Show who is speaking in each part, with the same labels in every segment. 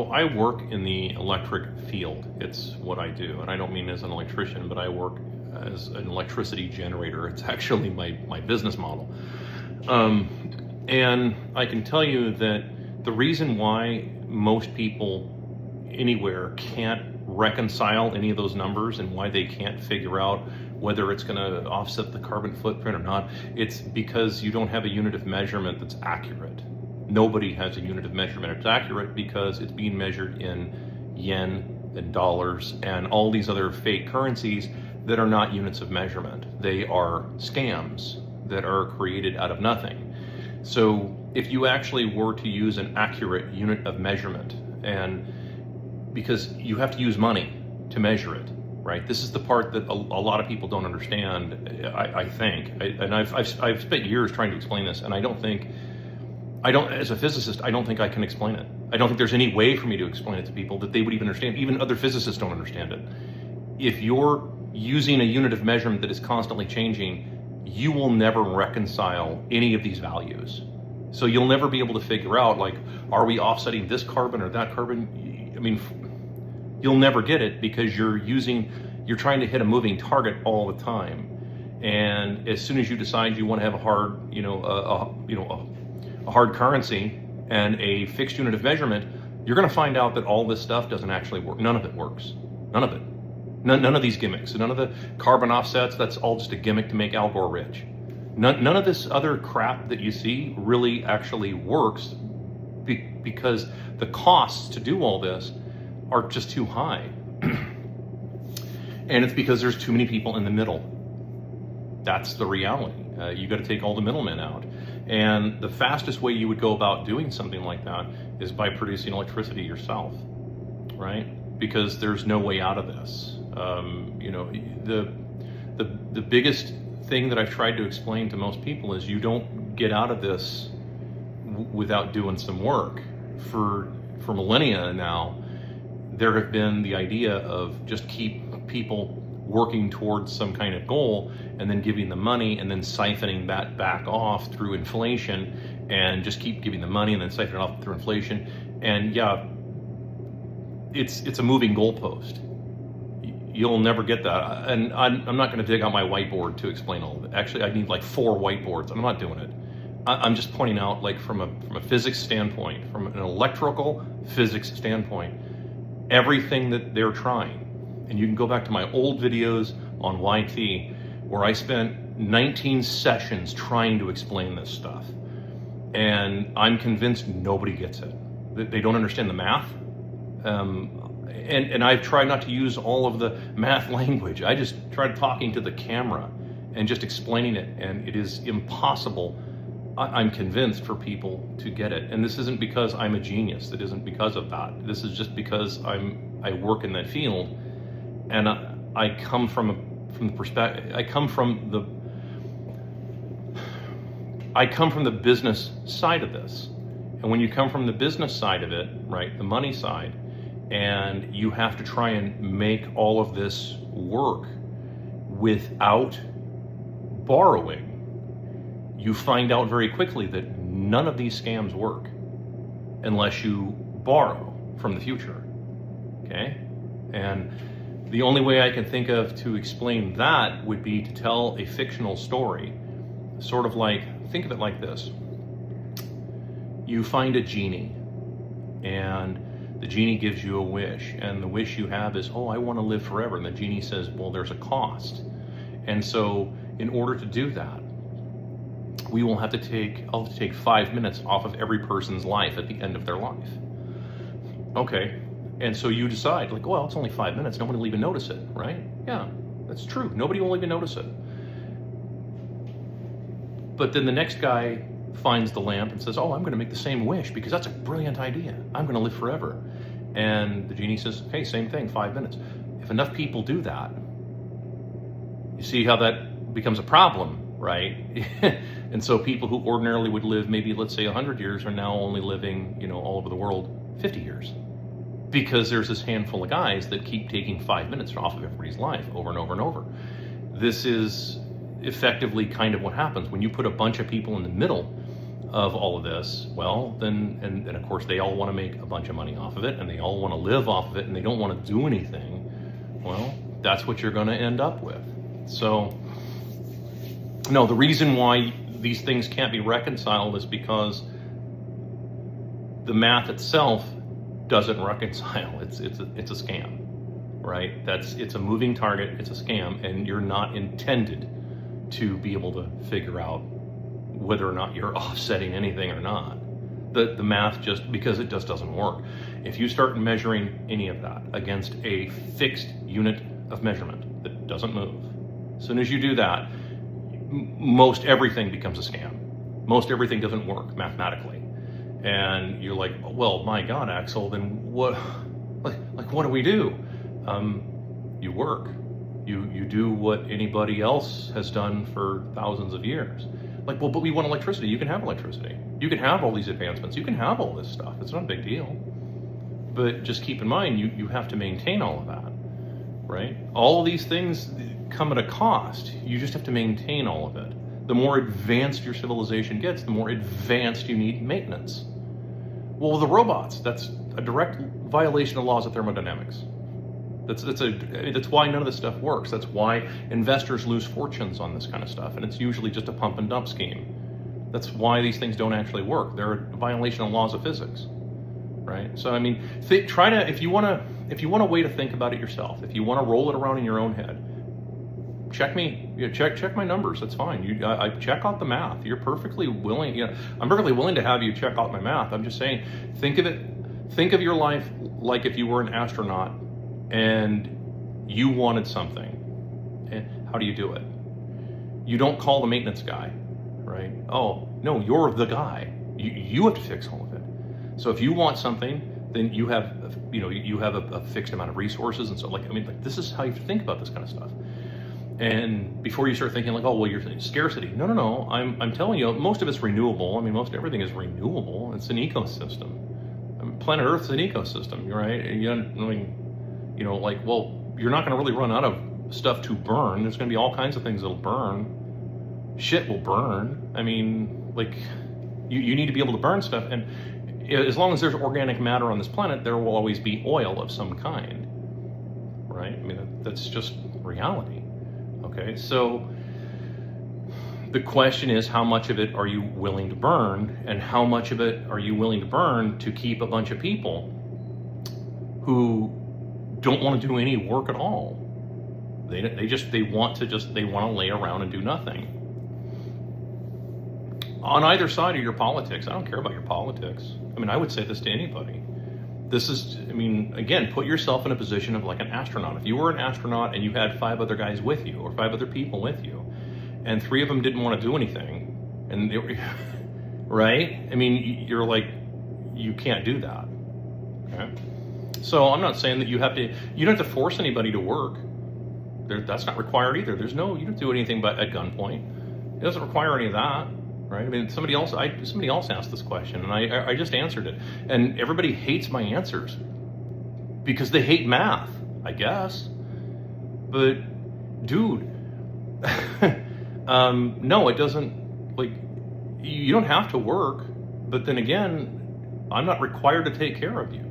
Speaker 1: Well, I work in the electric field. It's what I do. And I don't mean as an electrician, but I work as an electricity generator. It's actually my business model. And I can tell you that the reason why most people anywhere can't reconcile any of those numbers and why they can't figure out whether it's going to offset the carbon footprint or not, it's because you don't have a unit of measurement that's accurate. Nobody has a unit of measurement that's accurate because it's being measured in yen and dollars and all these other fake currencies that are not units of measurement. They are scams that are created out of nothing. So if you actually were to use an accurate unit of measurement, and because you have to use money to measure it, right? This is the part that a lot of people don't understand, I think. I've spent years trying to explain this, and as a physicist, I don't think I can explain it. I don't think there's any way for me to explain it to people that they would even understand. Even other physicists don't understand it. If you're using a unit of measurement that is constantly changing, you will never reconcile any of these values. So you'll never be able to figure out, like, are we offsetting this carbon or that carbon? I mean, you'll never get it because you're trying to hit a moving target all the time. And as soon as you decide you want to have a hard currency and a fixed unit of measurement, you're going to find out that all this stuff doesn't actually work. None of it works. None of it. None of these gimmicks. None of the carbon offsets, that's all just a gimmick to make Al Gore rich. None of this other crap that you see really actually works because the costs to do all this are just too high. And it's because there's too many people in the middle. That's the reality. You got to take all the middlemen out. And the fastest way you would go about doing something like that is by producing electricity yourself, right? Because there's no way out of this. The biggest thing that I've tried to explain to most people is you don't get out of this without doing some work. For millennia now, there have been the idea of just keep people working towards some kind of goal and then giving them money and then siphoning that back off through inflation, and just keep giving them money and then siphon it off through inflation. And yeah, it's a moving goalpost. You'll never get that. And I'm not going to dig out my whiteboard to explain all of it. Actually, I need like 4 whiteboards. I'm not doing it. I'm just pointing out, like, from a physics standpoint, from an electrical physics standpoint, everything that they're trying. And you can go back to my old videos on YT where I spent 19 sessions trying to explain this stuff. And I'm convinced nobody gets it. They don't understand the math. And I've tried not to use all of the math language. I just tried talking to the camera and just explaining it. And it is impossible, I'm convinced, for people to get it. And this isn't because I'm a genius. It isn't because of that. This is just because I work in that field. And I come from the perspective. I come from the business side of this. And when you come from the business side of it, right, the money side, and you have to try and make all of this work without borrowing, you find out very quickly that none of these scams work unless you borrow from the future. Okay? And the only way I can think of to explain that would be to tell a fictional story. Sort of like, think of it like this. You find a genie, and the genie gives you a wish, and the wish you have is, oh, I want to live forever. And the genie says, well, there's a cost. And so in order to do that, I'll have to take 5 minutes off of every person's life at the end of their life. Okay. And so you decide, like, well, it's only 5 minutes. Nobody will even notice it, right? Yeah, that's true. Nobody will even notice it. But then the next guy finds the lamp and says, oh, I'm going to make the same wish because that's a brilliant idea. I'm going to live forever. And the genie says, okay, same thing, 5 minutes. If enough people do that, you see how that becomes a problem, right? And so people who ordinarily would live maybe, let's say, 100 years are now only living, all over the world 50 years. Because there's this handful of guys that keep taking 5 minutes off of everybody's life over and over and over. This is effectively kind of what happens when you put a bunch of people in the middle of all of this, well, then, and of course they all want to make a bunch of money off of it, and they all want to live off of it, and they don't want to do anything, well, that's what you're going to end up with. So, no, the reason why these things can't be reconciled is because the math itself doesn't reconcile. It's a scam, right? It's a moving target, it's a scam, and you're not intended to be able to figure out whether or not you're offsetting anything or not. The math because it just doesn't work. If you start measuring any of that against a fixed unit of measurement that doesn't move, as soon as you do that, most everything becomes a scam. Most everything doesn't work mathematically. And you're like, well, my God, Axel, then what, what do we do? You work. You do what anybody else has done for thousands of years. Like, well, but we want electricity. You can have electricity. You can have all these advancements. You can have all this stuff. It's not a big deal. But just keep in mind, you have to maintain all of that, right? All of these things come at a cost. You just have to maintain all of it. The more advanced your civilization gets, the more advanced you need maintenance. Well, the robots, that's a direct violation of laws of thermodynamics. That's why none of this stuff works. That's why investors lose fortunes on this kind of stuff, and it's usually just a pump and dump scheme. That's why these things don't actually work. They're a violation of laws of physics, right? So I mean, if you want a way to think about it yourself, if you want to roll it around in your own head, check me. Check my numbers. That's fine. I check out the math. You're perfectly willing. I'm perfectly willing to have you check out my math. I'm just saying, think of your life like if you were an astronaut and you wanted something. And how do you do it? You don't call the maintenance guy, right? Oh, no, you're the guy. You have to fix all of it. So if you want something, then you have a fixed amount of resources and so this is how you think about this kind of stuff. And before you start thinking like, oh, well, you're thinking scarcity. No. I'm telling you, most of it's renewable. I mean, most everything is renewable. It's an ecosystem. I mean, planet Earth's an ecosystem, right? Well, you're not going to really run out of stuff to burn. There's going to be all kinds of things that'll burn. Shit will burn. I mean, you need to be able to burn stuff. And as long as there's organic matter on this planet, there will always be oil of some kind, right? I mean, that's just reality. Okay, so the question is, how much of it are you willing to burn, and how much of it are you willing to burn to keep a bunch of people who don't want to do any work at all? They want to lay around and do nothing. On either side of your politics, I don't care about your politics. I mean, I would say this to anybody. Again, put yourself in a position of like an astronaut. If you were an astronaut and you had 5 other guys with you, or 5 other people with you, and 3 of them didn't want to do anything, and they were, right? I mean, you're like, you can't do that. Okay? So I'm not saying that you don't have to force anybody to work. That's not required either. You don't do anything but at gunpoint. It doesn't require any of that. Right? I mean, somebody else asked this question, and I just answered it. And everybody hates my answers because they hate math, I guess. But, dude, no, it doesn't. You don't have to work, but then again, I'm not required to take care of you,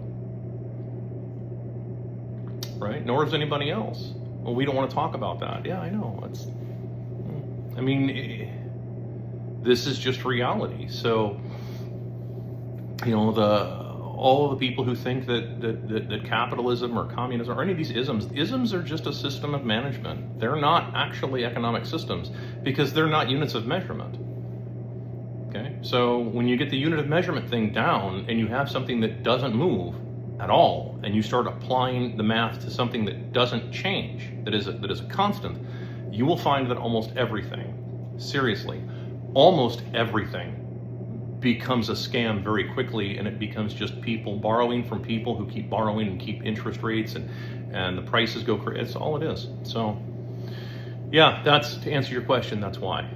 Speaker 1: right? Nor is anybody else. Well, we don't want to talk about that. Yeah, I know. This is just reality. So, all of the people who think that capitalism or communism or any of these isms are just a system of management. They're not actually economic systems because they're not units of measurement. Okay? So when you get the unit of measurement thing down and you have something that doesn't move at all, and you start applying the math to something that doesn't change, that is a constant, you will find that almost everything, seriously, almost everything becomes a scam very quickly, and it becomes just people borrowing from people who keep borrowing and keep interest rates, and the prices go crazy. It's all it is. So, yeah, that's to answer your question. That's why.